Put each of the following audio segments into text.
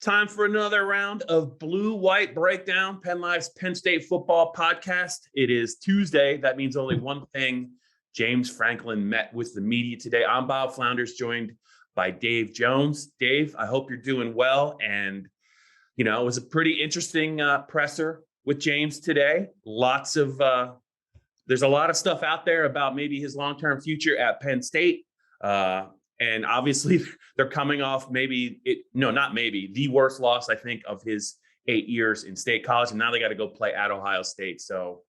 Time for another round of Blue-White Breakdown, PennLive's Penn State football podcast. It is Tuesday. That means only one thing. James Franklin met with the media today. I'm Bob Flounders, joined by Dave Jones. Dave, I hope you're doing well. And, you know, it was a pretty interesting presser with James today. There's a lot of stuff out there about maybe his long-term future at Penn State. And obviously they're coming off the worst loss, I think, of his 8 years in State College. And now they got to go play at Ohio State. So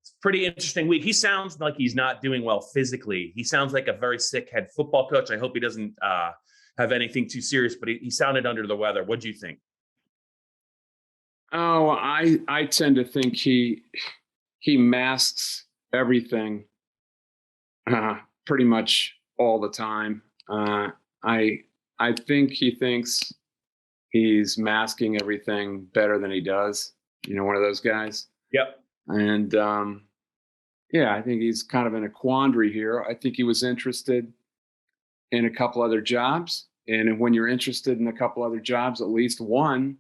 it's a pretty interesting week. He sounds like he's not doing well physically. He sounds like a very sick head football coach. I hope he doesn't have anything too serious, but he sounded under the weather. What do you think? Oh, I tend to think he masks everything pretty much all the time. I think he thinks he's masking everything better than he does. You know, one of those guys. Yep. And I think he's kind of in a quandary here. I think he was interested in a couple other jobs, and when you're interested in a couple other jobs, at least one,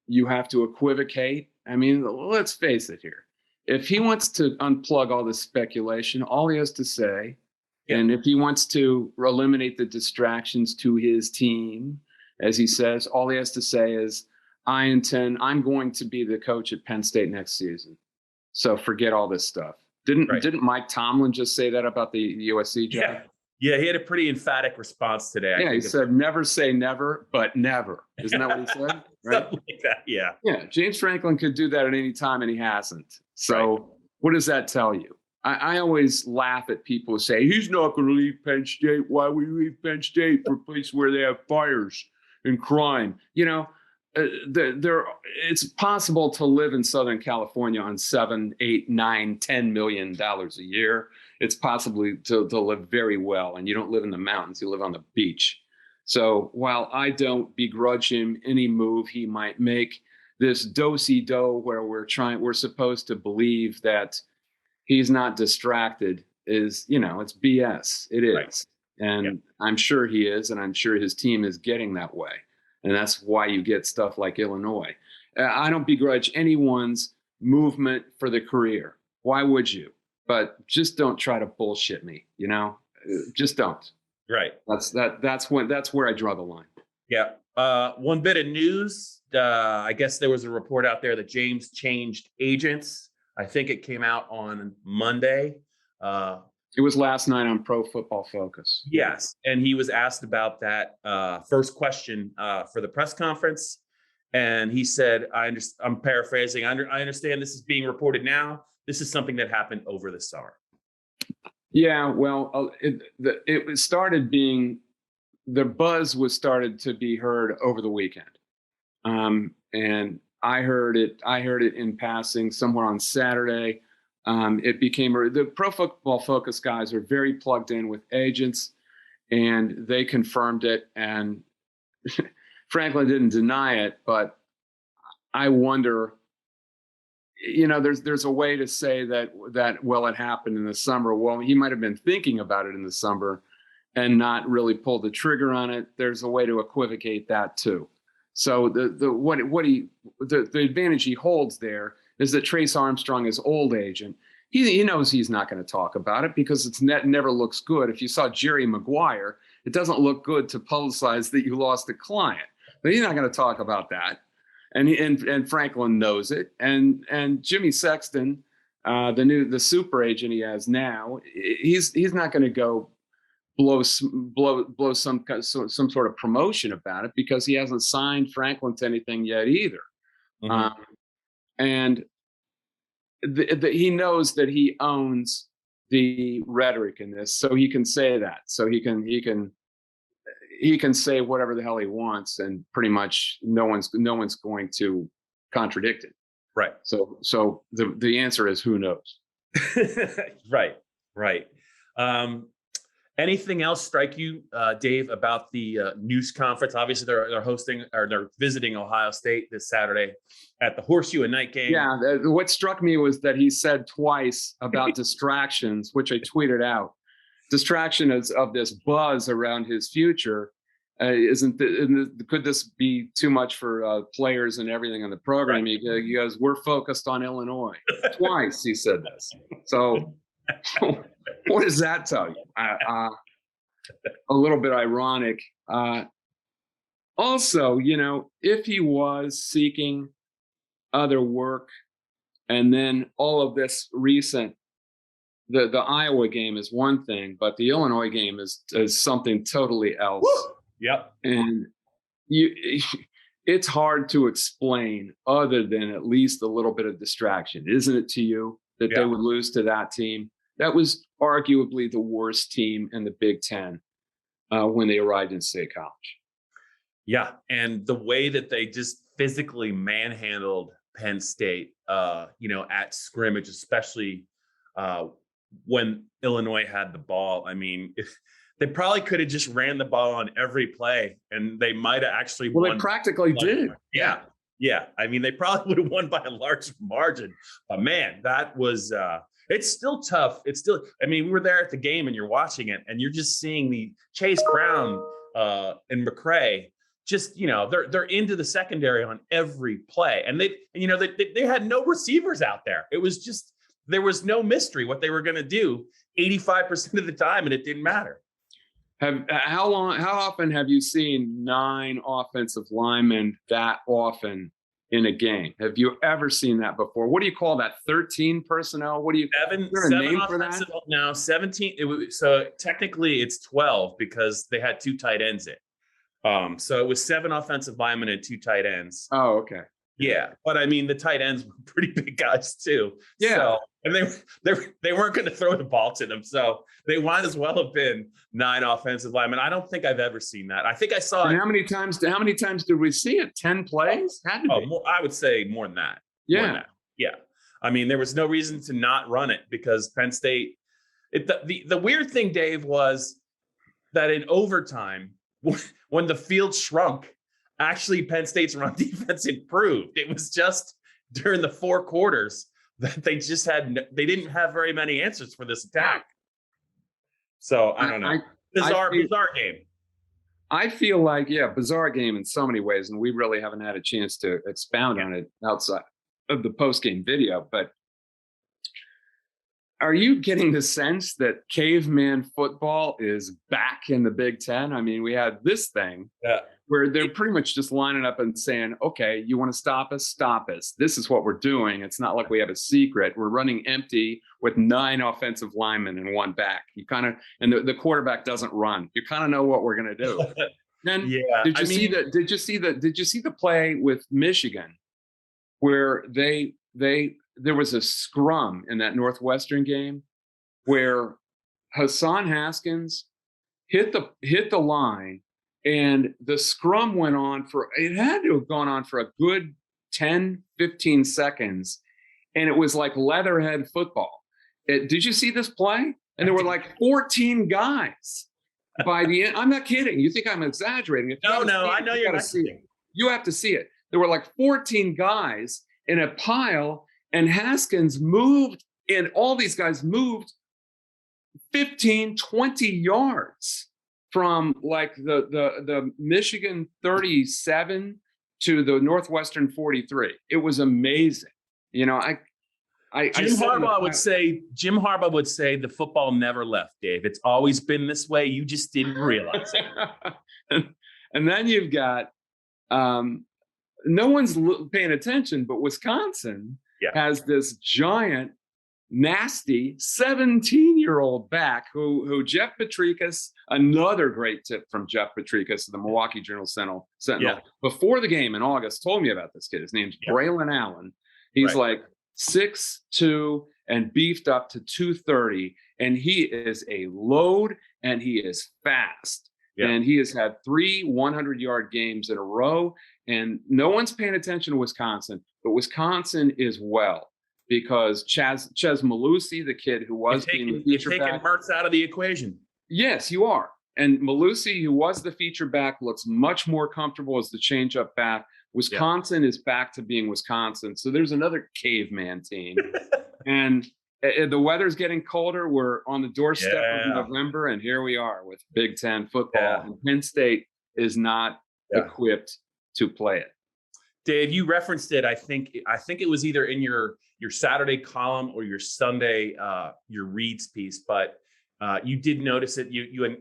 you have to equivocate. I mean, let's face it here. If he wants to unplug all this speculation, all he has to say, and if he wants to eliminate the distractions to his team, as he says, all he has to say is, I'm going to be the coach at Penn State next season. So forget all this stuff. Didn't Mike Tomlin just say that about the USC job? Yeah, he had a pretty emphatic response today. He said, never say never, but never. Isn't that what he said? Right? Something like that, yeah. Yeah, James Franklin could do that at any time, and he hasn't. So What does that tell you? I always laugh at people who say, he's not going to leave Penn State. Why would he leave Penn State for a place where they have fires and crime? You know, it's possible to live in Southern California on $7, $8, $9, $10 million a year. It's possible to live very well, and you don't live in the mountains, you live on the beach. So while I don't begrudge him any move he might make, this do-si-do where we're supposed to believe that he's not distracted is, it's BS. It is. Right. And I'm sure he is, and I'm sure his team is getting that way. And that's why you get stuff like Illinois. I don't begrudge anyone's movement for the career. Why would you? But just don't try to bullshit me, just don't. Right. That's where I draw the line. Yeah. One bit of news. I guess there was a report out there that James changed agents. I think it came out on Monday. It was last night on Pro Football Focus. Yes. And he was asked about that first question for the press conference. And he said, I'm paraphrasing, I understand this is being reported now. This is something that happened over the summer. Yeah, well, the buzz was started to be heard over the weekend. And I heard it in passing somewhere on Saturday. It became the Pro Football Focus guys are very plugged in with agents, and they confirmed it. And Franklin didn't deny it, but I wonder, there's a way to say that it happened in the summer. Well, he might have been thinking about it in the summer and not really pulled the trigger on it. There's a way to equivocate that too. So the advantage he holds there is that Trace Armstrong, his old agent, he knows he's not going to talk about it because it's never looks good. If you saw Jerry Maguire, it doesn't look good to publicize that you lost a client, but he's not going to talk about that. And Franklin knows it. And Jimmy Sexton, the super agent he has now, he's not going to go blow some sort of promotion about it because he hasn't signed Franklin to anything yet either. Mm-hmm. And he knows that he owns the rhetoric in this, so he can say that. So he can say whatever the hell he wants, and pretty much no one's going to contradict it. Right. So the answer is who knows. Right. Anything else strike you, Dave, about the news conference? Obviously, they're visiting Ohio State this Saturday at the Horseshoe, a night game. Yeah, what struck me was that he said twice about distractions, which I tweeted out. Distraction is of this buzz around his future, Could this be too much for players and everything in the program? Right. He goes, we're focused on Illinois. Twice he said this. So what does that tell you? A little bit ironic. Also, if he was seeking other work, and then all of this recent, the Iowa game is one thing, but the Illinois game is something totally else. Woo! Yep. And it's hard to explain other than at least a little bit of distraction, isn't it to you, that they would lose to that team? That was arguably the worst team in the Big Ten when they arrived in State College. Yeah, and the way that they just physically manhandled Penn State, at scrimmage, especially when Illinois had the ball. I mean, they probably could have just ran the ball on every play, and they might have actually won. They practically did. Yeah. I mean, they probably would have won by a large margin. But man, that was it's still tough. We were there at the game and you're watching it and you're just seeing the Chase Brown and McCray. Just, they're into the secondary on every play. And they had no receivers out there. It was just, there was no mystery what they were going to do 85% of the time, and it didn't matter. How often have you seen 9 offensive linemen that often in a game? Have you ever seen that before? What do you call that? 13 personnel? What do you? Seven name for that? No, 17. So technically it's 12 because they had 2 tight ends in. So it was 7 offensive linemen and 2 tight ends. Oh, okay. Yeah, but I mean the tight ends were pretty big guys too. Yeah. So, and they weren't going to throw the ball to them, so they might as well have been 9 offensive linemen. I don't think I've ever seen that. I think I saw And it. how many times did we see it? 10 plays? Had to be. I would say more than that. Yeah. More than that. Yeah. I mean, there was no reason to not run it because Penn State. The weird thing, Dave, was that in overtime, when the field shrunk, actually Penn State's run defense improved. It was just during the 4 quarters that they didn't have very many answers for this attack. So I don't know. Bizarre game. I feel like, bizarre game in so many ways, and we really haven't had a chance to expound on it outside of the post-game video, but are you getting the sense that caveman football is back in the Big Ten? I mean, we had this thing where they're pretty much just lining up and saying, okay, you want to stop us? Stop us. This is what we're doing. It's not like we have a secret. We're running empty with 9 offensive linemen and 1 back. You kind of, and the quarterback doesn't run. You kind of know what we're going to do. Then did you see the play with Michigan where there was a scrum in that Northwestern game where Hassan Haskins hit the line, and the scrum went on it had to have gone on for a good 10, 15 seconds. And it was like leatherhead football. Did you see this play? And there were like 14 guys by the end. I'm not kidding. You think I'm exaggerating? No, I know you're not kidding. You have to see it. There were like 14 guys in a pile, and Haskins moved, and all these guys moved 15, 20 yards from like the Michigan 37 to the Northwestern 43. It was amazing. Jim Harbaugh would say the football never left, Dave. It's always been this way. You just didn't realize it. and then you've got no one's paying attention, but Wisconsin has this giant, nasty 17-year-old back who Jeff Petrikis, another great tip from Jeff Petrikis of the Milwaukee Journal-Sentinel, before the game in August, told me about this kid. His name's Braylon Allen. He's like 6'2" and beefed up to 230, and he is a load, and he is fast. Yeah. And he has had 3 100-yard games in a row, and no one's paying attention to Wisconsin, but Wisconsin is well, because Ches Malusi, the kid who was being the feature back. You're taking Mertz out of the equation. Yes, you are. And Malusi, who was the feature back, looks much more comfortable as the change-up back. Wisconsin is back to being Wisconsin. So there's another caveman team. And the weather's getting colder. We're on the doorstep of November, and here we are with Big Ten football. And Penn State is not equipped to play it. Dave, you referenced it. I think it was either in your Saturday column or your Sunday your reads piece, but you did notice it. And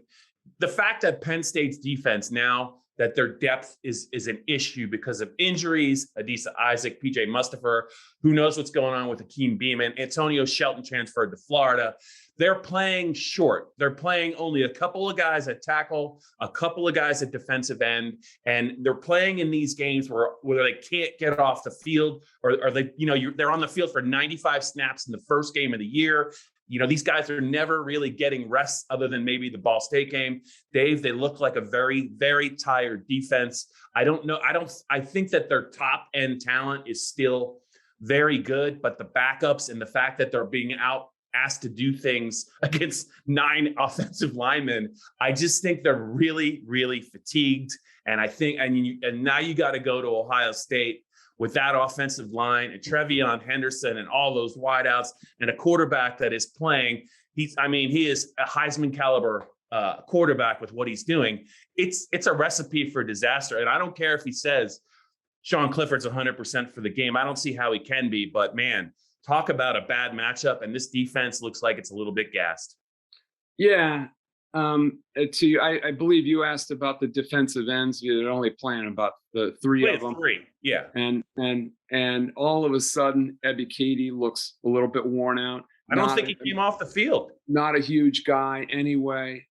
the fact that Penn State's defense now that their depth is an issue because of injuries, Adisa Isaac, PJ Mustipher, who knows what's going on with Akeem Beeman, Antonio Shelton transferred to Florida. They're playing short. They're playing only a couple of guys at tackle, a couple of guys at defensive end, and they're playing in these games where they can't get off the field, or they, they're on the field for 95 snaps in the first game of the year. These guys are never really getting rest other than maybe the Ball State game. Dave, they look like a very, very tired defense. I think that their top end talent is still very good, but the backups and the fact that they're being asked to do things against 9 offensive linemen, I just think they're really, really fatigued. And I think, and now you got to go to Ohio State with that offensive line and Trevion Henderson and all those wideouts and a quarterback that is playing. He is a Heisman caliber quarterback with what he's doing. It's a recipe for disaster. And I don't care if he says Sean Clifford's 100% for the game. I don't see how he can be, but man, talk about a bad matchup. And this defense looks like it's a little bit gassed. Yeah. I believe you asked about the defensive ends. They're only playing about the three of them. Yeah. And all of a sudden, Ebiketie looks a little bit worn out. I don't think he came off the field. Not a huge guy anyway.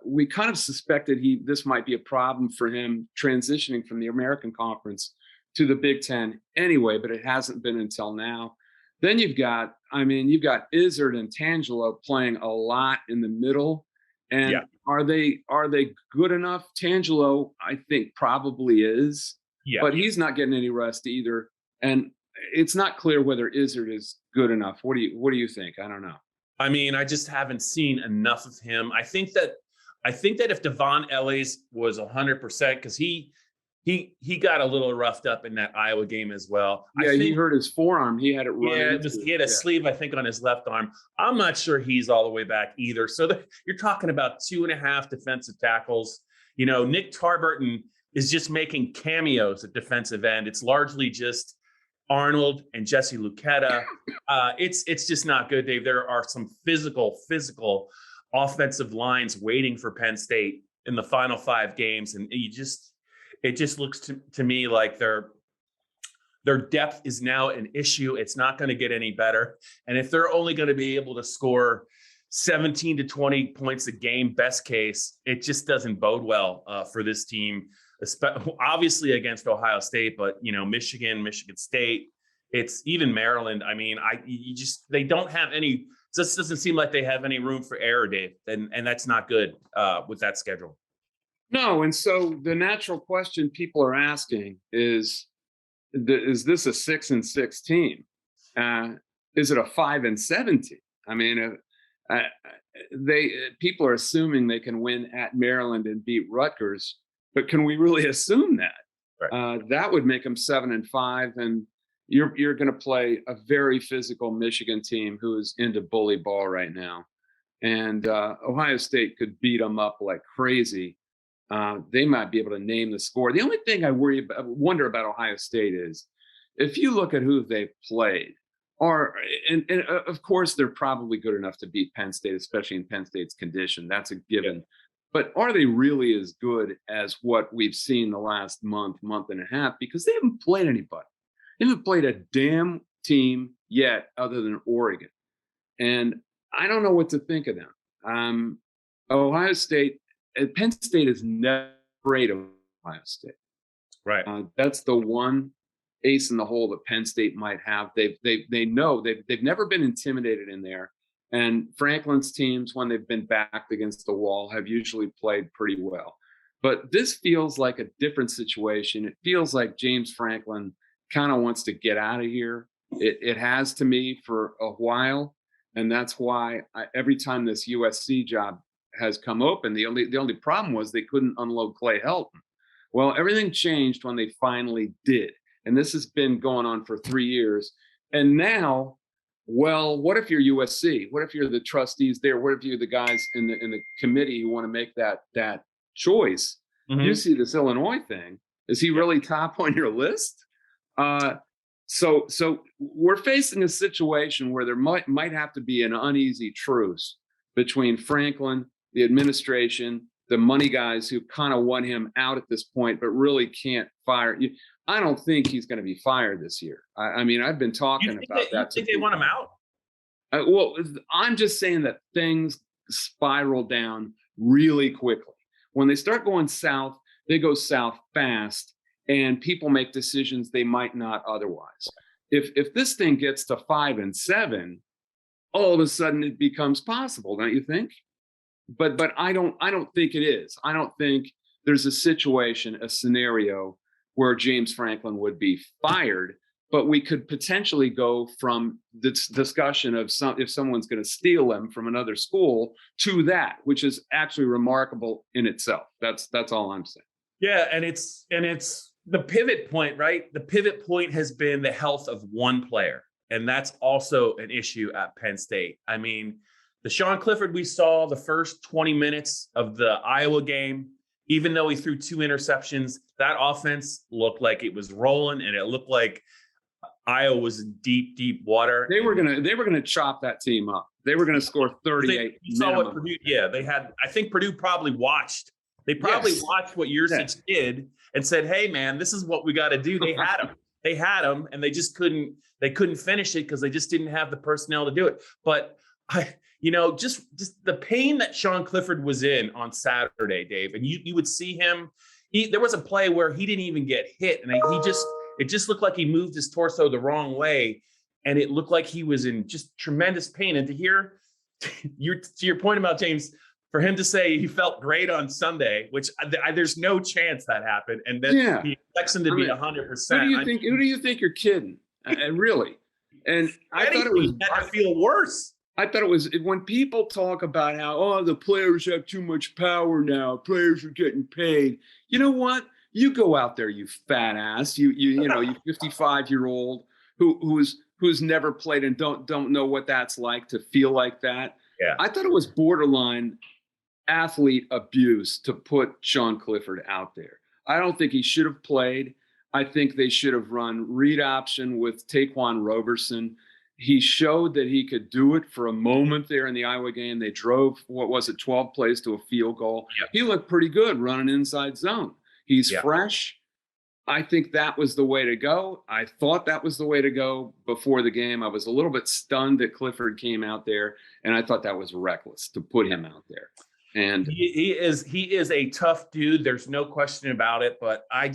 We kind of suspected this might be a problem for him transitioning from the American Conference to the Big Ten anyway, but it hasn't been until now. Then you've got Izzard and Tangelo playing a lot in the middle. And are they good enough? Tangelo, I think, probably is, but he's not getting any rest either. And it's not clear whether Izzard is good enough. What do you think? I don't know. I just haven't seen enough of him. I think that if Devon Ellis was 100%, because he got a little roughed up in that Iowa game as well. Yeah, he hurt his forearm. He had it running. Yeah, he had a sleeve, I think, on his left arm. I'm not sure he's all the way back either. So you're talking about 2.5 defensive tackles. Nick Tarburton is just making cameos at defensive end. It's largely just Arnold and Jesse Luketa. It's just not good, Dave. There are some physical offensive lines waiting for Penn State in the final 5 games, and it just looks to me like their depth is now an issue. It's not going to get any better. And if they're only going to be able to score 17 to 20 points a game, best case, it just doesn't bode well for this team, obviously against Ohio State, but Michigan State, it's even Maryland. They don't have any. It just doesn't seem like they have any room for error, Dave, and that's not good with that schedule. No, and so the natural question people are asking is this a 6-6 team? Is it a 5-7 team? People are assuming they can win at Maryland and beat Rutgers, but can we really assume that? Right. That would make them 7-5, and you're going to play a very physical Michigan team who is into bully ball right now, and Ohio State could beat them up like crazy. They might be able to name the score. The only thing I wonder about Ohio State is if you look at who they've played, and of course they're probably good enough to beat Penn State, especially in Penn State's condition. That's a given. Yeah. But are they really as good as what we've seen the last month and a half? Because they haven't played anybody. They haven't played a damn team yet other than Oregon. And I don't know what to think of them. Ohio State, Penn State is never afraid of Ohio State. Right. That's the one ace in the hole that Penn State might have. They know they've never been intimidated in there. And Franklin's teams, when they've been backed against the wall, have usually played pretty well. But this feels like a different situation. It feels like James Franklin kind of wants to get out of here. It has to me for a while. And that's why every time this USC job has come open, the only problem was they couldn't unload Clay Helton. Well, everything changed when they finally did. And this has been going on for 3 years. And now, well, what if you're USC? What if you're the trustees there? What if you're the guys in the committee who want to make that choice? You see this Illinois thing. Is he really top on your list? So we're facing a situation where there might have to be an uneasy truce between Franklin, the administration, the money guys who kind of want him out at this point, but really can't fire. I don't think he's going to be fired this year. I mean, I've been talking about that. You think they want him out? Well, I'm just saying that things spiral down really quickly. When they start going south, they go south fast. And people make decisions they might not otherwise. If this thing gets to 5 and 7, all of a sudden it becomes possible, don't you think? But I don't think it is. I don't think there's a scenario where James Franklin would be fired. But we could potentially go from this discussion of if someone's going to steal them from another school to that, which is actually remarkable in itself. That's all I'm saying. Yeah, and it's the pivot point, right? The pivot point has been the health of one player. And that's also an issue at Penn State. I mean, the Sean Clifford we saw the first 20 minutes of the Iowa game, even though he threw 2 interceptions, that offense looked like it was rolling, and it looked like Iowa was in deep, deep water. They were gonna chop that team up. They were gonna score 38. You saw what Purdue, they had. I think Purdue probably watched. They probably watched what Yursich did and said, "Hey, man, this is what we got to do." They had him. They had him, and they just couldn't. They couldn't finish it because they just didn't have the personnel to do it. But just the pain that Sean Clifford was in on Saturday, Dave, and you would see him. There was a play where he didn't even get hit, and it just looked like he moved his torso the wrong way, and it looked like he was in just tremendous pain. And to hear to your point about James, for him to say he felt great on Sunday, which there's no chance that happened, and then he expects him to be 100%. Who do you think you're kidding? Really? And I thought it was had to feel worse. I thought it was when people talk about how the players have too much power now, players are getting paid. You know what? You go out there, you fat ass. You 55-year-old who's never played and don't know what that's like to feel like that. Yeah. I thought it was borderline athlete abuse to put Sean Clifford out there. I don't think he should have played. I think they should have run read option with Taquan Roberson. He showed that he could do it for a moment there in the Iowa game. They drove, 12 plays to a field goal. Yeah. He looked pretty good running inside zone. He's fresh. I think that was the way to go. I thought that was the way to go before the game. I was a little bit stunned that Clifford came out there, and I thought that was reckless to put him out there. And he is a tough dude. There's no question about it. But I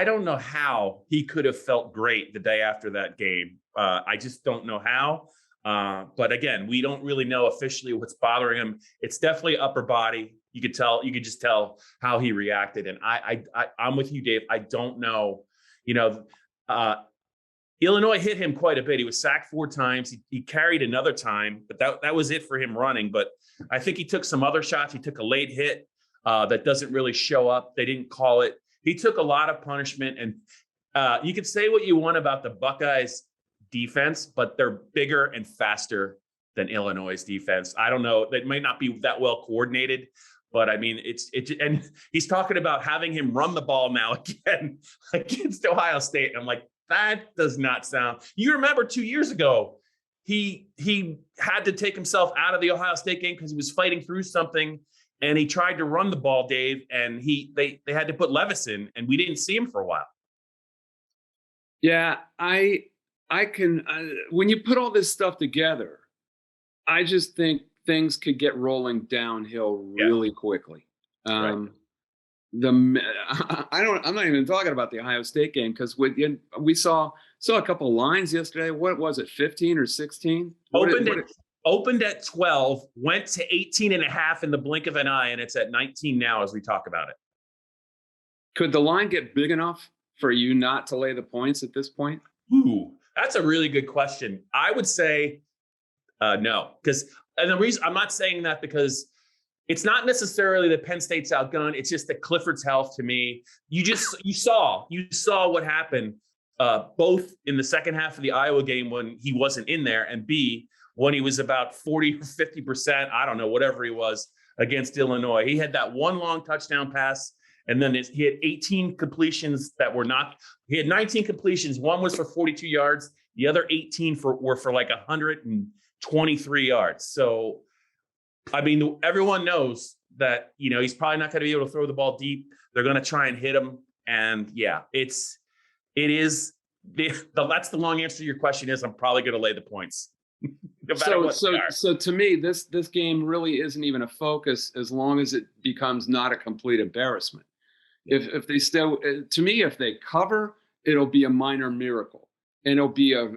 don't know how he could have felt great the day after that game. I just don't know how. But again, we don't really know officially what's bothering him. It's definitely upper body. You could just tell how he reacted. And I'm with you, Dave. I don't know. Illinois hit him quite a bit. He was sacked 4 times. He carried another time, but that was it for him running. But I think he took some other shots. He took a late hit that doesn't really show up. They didn't call it. He took a lot of punishment. And you could say what you want about the Buckeyes defense, but they're bigger and faster than Illinois' defense. I don't know. They might not be that well coordinated, but I mean, and he's talking about having him run the ball now again against Ohio State. I'm like, that does not sound. You remember 2 years ago, he had to take himself out of the Ohio State game because he was fighting through something, and he tried to run the ball, Dave, and they had to put Levis in, and we didn't see him for a while. Yeah, I can. When you put all this stuff together, I just think things could get rolling downhill really quickly. Right. I'm not even talking about the Ohio State game because we saw a couple of lines yesterday. What was it, 15 or 16? Opened at 12, went to 18.5 in the blink of an eye, and it's at 19 now as we talk about it. Could the line get big enough for you not to lay the points at this point? Ooh, that's a really good question. I would say no, and the reason I'm not saying that because it's not necessarily that Penn State's outgunned. It's just that Clifford's health to me. You saw what happened both in the second half of the Iowa game when he wasn't in there, and B, when he was about 40 or 50%, I don't know, whatever he was against Illinois. He had that one long touchdown pass And then he had 18 completions that were not. He had 19 completions. One was for 42 yards. The other 18 were for like 123 yards. So, I mean, everyone knows that, he's probably not going to be able to throw the ball deep. They're going to try and hit him. And yeah, it is that's the long answer to your question is I'm probably going to lay the points. So to me, this game really isn't even a focus as long as it becomes not a complete embarrassment. If they still, to me, if they cover, it'll be a minor miracle, and it'll be a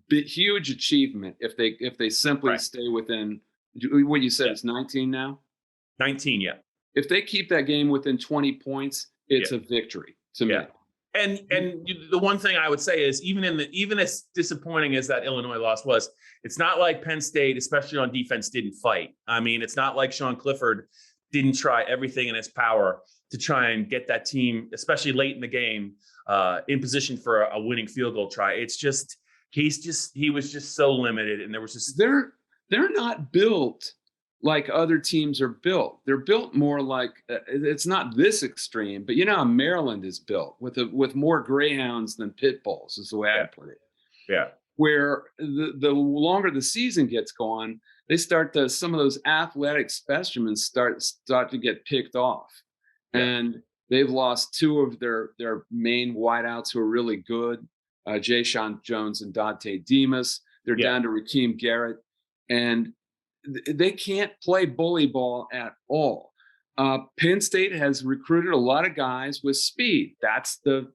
huge achievement if they simply stay within what you said. It's 19 now. 19, yeah. If they keep that game within 20 points, it's a victory to me. And the one thing I would say is even as disappointing as that Illinois loss was, it's not like Penn State, especially on defense, didn't fight. I mean, it's not like Sean Clifford didn't try everything in his power to try and get that team, especially late in the game, in position for a winning field goal try. It's just he was just so limited, and there was just they're not built like other teams are built. They're built more like it's not this extreme, but how Maryland is built with more greyhounds than pit bulls is the way I put it. Yeah. Where the longer the season gets going, they start some of those athletic specimens start to get picked off, and they've lost two of their main wideouts who are really good, Jay Sean Jones and Dante Demas. They're down to Rakeem Garrett, and they can't play bully ball at all. Penn State has recruited a lot of guys with speed. That's the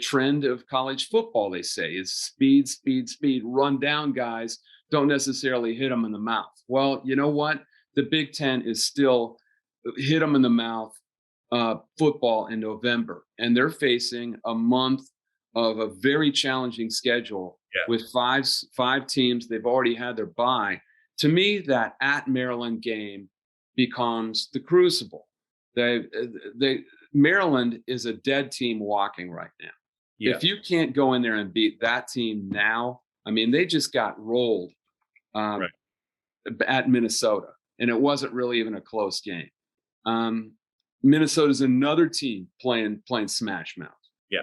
trend of college football, they say, is speed, speed, speed. Run down guys, don't necessarily hit them in the mouth. Well, you know what? The Big Ten is still hit them in the mouth football in November, and they're facing a month of a very challenging schedule with five teams. They've already had their bye. To me, that at Maryland game becomes the crucible. Maryland is a dead team walking right now. Yeah. If you can't go in there and beat that team now, I mean, they just got rolled at Minnesota, and it wasn't really even a close game. Minnesota's another team playing smash mouth. Yeah,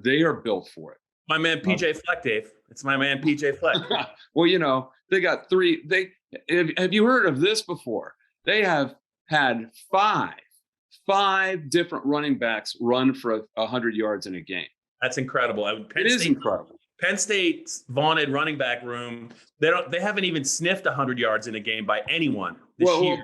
they are built for it. My man PJ Fleck, Dave. It's my man PJ Fleck. Well, they got three. Have you heard of this before? They have had five different running backs run for 100 yards in a game. That's incredible. It is incredible. Penn State's vaunted running back room, they haven't even sniffed 100 yards in a game by anyone this year.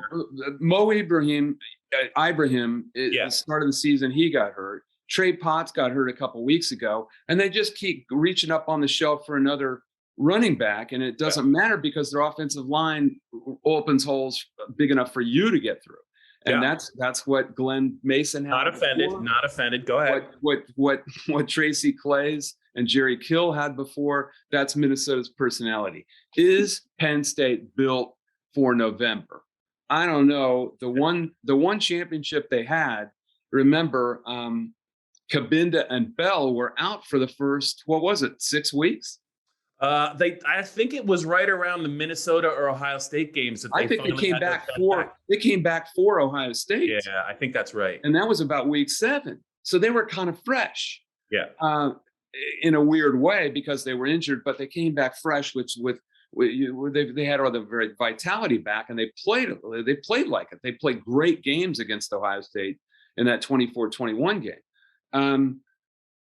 Mo Ibrahim, at the start of the season, he got hurt. Trey Potts got hurt a couple weeks ago, and they just keep reaching up on the shelf for another running back, and it doesn't matter because their offensive line opens holes big enough for you to get through. And that's what Glenn Mason had. Not offended. Go ahead. What Tracy Claeys and Jerry Kill had before. That's Minnesota's personality. Is Penn State built for November? I don't know. The one championship they had. Remember, Kabinda and Bell were out for the first 6 weeks. I think it was right around the Minnesota or Ohio State games. I think they came back for. They came back for Ohio State. Yeah, I think that's right. And that was about week 7. So they were kind of fresh. Yeah. In a weird way because they were injured, but they came back fresh, which they had all the vitality back, and they played like it. They played great games against Ohio State in that 24-21 game.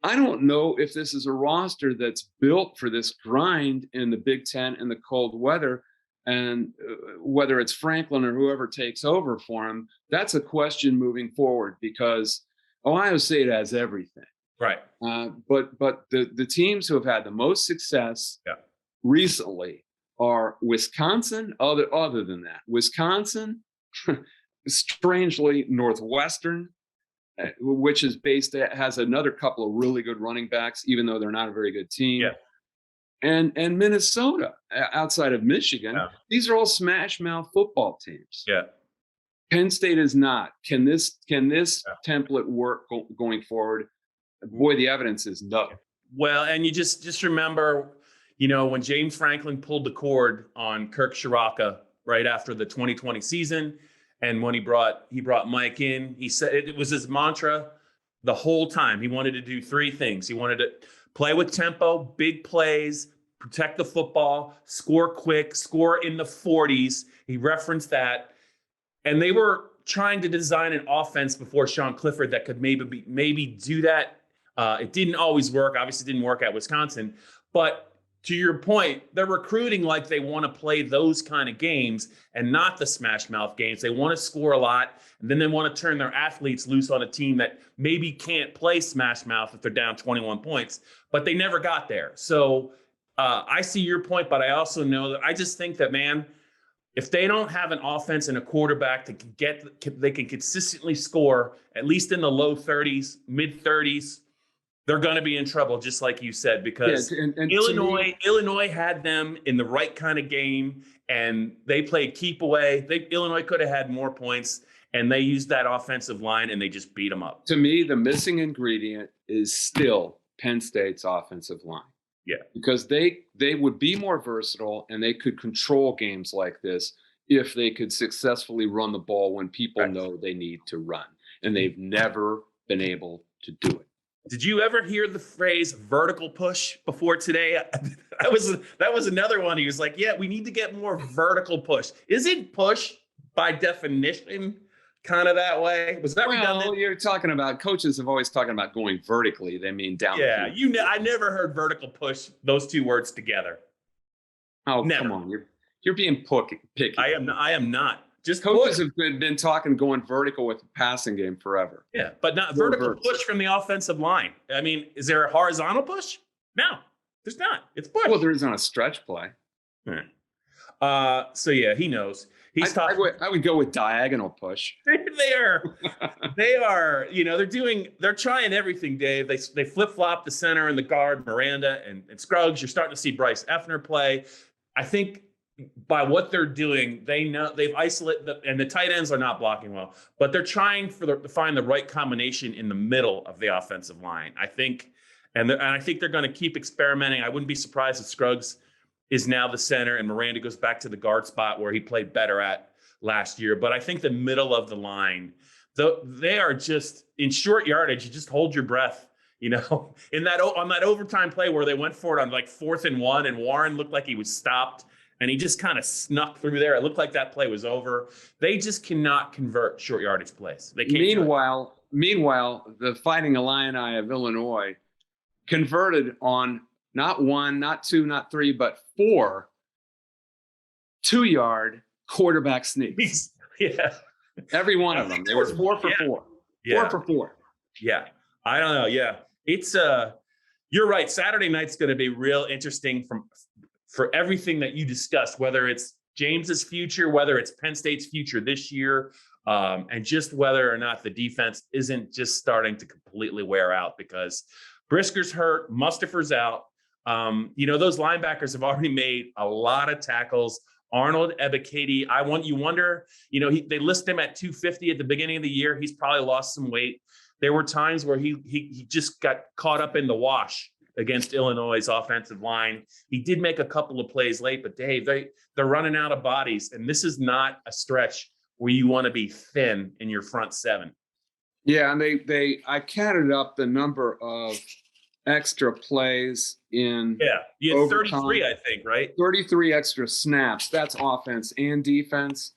I don't know if this is a roster that's built for this grind in the Big Ten in the cold weather, and whether it's Franklin or whoever takes over for him, that's a question moving forward because Ohio State has everything. Right. But the teams who have had the most success recently are Wisconsin. Other than that, Wisconsin, strangely, Northwestern, which has another couple of really good running backs, even though they're not a very good team. Yeah. And Minnesota, outside of Michigan, these are all smash mouth football teams. Yeah. Penn State is not. Can this template work going forward? Boy, the evidence is no. Well, and you just remember, when James Franklin pulled the cord on Kirk Shiraka right after the 2020 season, And when he brought Mike in, he said it was his mantra the whole time. He wanted to do three things. He wanted to play with tempo, big plays, protect the football, score quick, score in the 40s. He referenced that. And they were trying to design an offense before Sean Clifford that could maybe do that. It didn't always work. Obviously, it didn't work at Wisconsin. But to your point, they're recruiting like they want to play those kind of games and not the smash mouth games. They want to score a lot, and then they want to turn their athletes loose on a team that maybe can't play smash mouth if they're down 21 points, but they never got there. So I see your point, but I also know that I just think that, man, if they don't have an offense and a quarterback that they can consistently score at least in the low 30s, mid 30s, they're going to be in trouble, just like you said, because Illinois had them in the right kind of game, and they played keep away. Illinois could have had more points, and they used that offensive line, and they just beat them up. To me, the missing ingredient is still Penn State's offensive line. Yeah, because they would be more versatile, and they could control games like this if they could successfully run the ball when people know they need to run, and they've never been able to do it. Did you ever hear the phrase vertical push before today? That was another one. He was like, yeah, we need to get more vertical push. Isn't push by definition kind of that way? Was that redundant? You're talking about, coaches have always talking about going vertically. They mean down. Yeah, I never heard vertical push, those two words together. Oh, never. Come on. You're being picky. I am not. Just coaches have been talking going vertical with the passing game forever. Yeah, but not vertical push from the offensive line. I mean, is there a horizontal push? No, there's not. It's push. Well, there is on a stretch play. So yeah, he knows. I would go with diagonal push. They are. You know, they're trying everything, Dave. They flip flop the center and the guard, Miranda and Scruggs. You're starting to see Bryce Effner play. I think by what they're doing, they know they've isolated and the tight ends are not blocking well, but they're trying to find the right combination in the middle of the offensive line. I think, and I think they're going to keep experimenting. I wouldn't be surprised if Scruggs is now the center and Miranda goes back to the guard spot where he played better at last year. But I think the middle of the line, they are just in short yardage. You just hold your breath. You know, on that overtime play where they went for it on like 4th and 1, and Warren looked like he was stopped. And he just kind of snuck through there. It looked like that play was over. They just cannot convert short yardage plays. They can't. Meanwhile, the Fighting Illini of Illinois converted on not 1, not 2, not 3, but 4 2-yard quarterback sneaks. Yeah. Every one of them. They were 4 for 4. Yeah. 4 for 4. Yeah. I don't know. Yeah. It's you're right. Saturday night's going to be real interesting for everything that you discussed, whether it's James's future, whether it's Penn State's future this year, and just whether or not the defense isn't just starting to completely wear out, because Brisker's hurt, Mustafer's out. Those linebackers have already made a lot of tackles. Arnold Ebiketie, you wonder, they list him at 250 at the beginning of the year. He's probably lost some weight. There were times where he just got caught up in the wash against Illinois' offensive line. He did make a couple of plays late, but Dave, they're running out of bodies, and this is not a stretch where you want to be thin in your front seven. Yeah, and I counted up the number of extra plays in you had 33, I think, right? 33 extra snaps. That's offense and defense.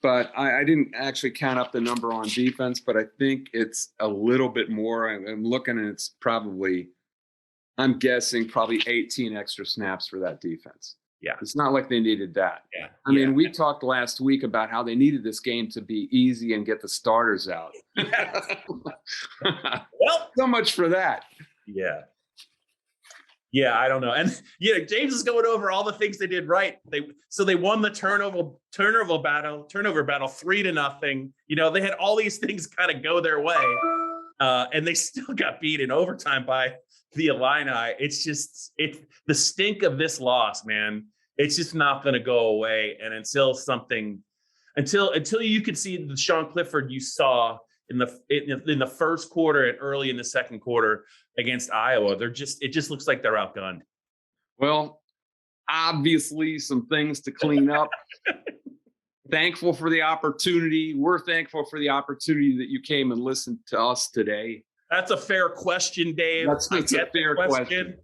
But I didn't actually count up the number on defense, but I think it's a little bit more. I'm looking, and it's I'm guessing probably 18 extra snaps for that defense. Yeah. It's not like they needed that. Yeah. I mean, we talked last week about how they needed this game to be easy and get the starters out. Well, so much for that. Yeah. Yeah, I don't know. And James is going over all the things they did right. They won the turnover battle 3-0. They had all these things kind of go their way. And they still got beat in overtime by the Illini. It's the stink of this loss, man. It's just not going to go away. And until you could see the Sean Clifford you saw in the first quarter and early in the second quarter against Iowa, it just looks like they're outgunned. Well, obviously some things to clean up. thankful for the opportunity. We're thankful for the opportunity that you came and listened to us today. That's a fair question, Dave. That's a fair question.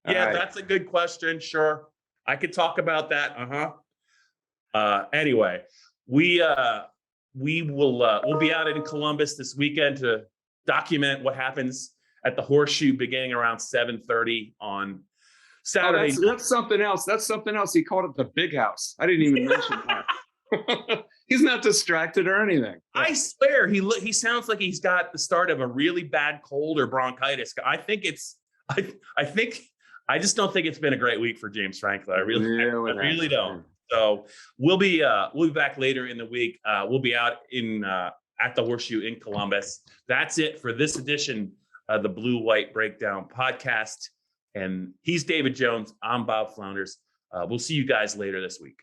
Yeah, All right. that's a good question. Sure. I could talk about that. Anyway, we'll be out in Columbus this weekend to document what happens at the Horseshoe beginning around 7:30 on Saturday. That's something else. That's something else. He called it the big house. I didn't even mention that. He's not distracted or anything. I swear he sounds like he's got the start of a really bad cold or bronchitis. I just don't think it's been a great week for James Franklin. I really don't. So we'll be back later in the week. We'll be out in at the Horseshoe in Columbus. That's it for this edition of the Blue White Breakdown podcast. And he's David Jones. I'm Bob Flounders. We'll see you guys later this week.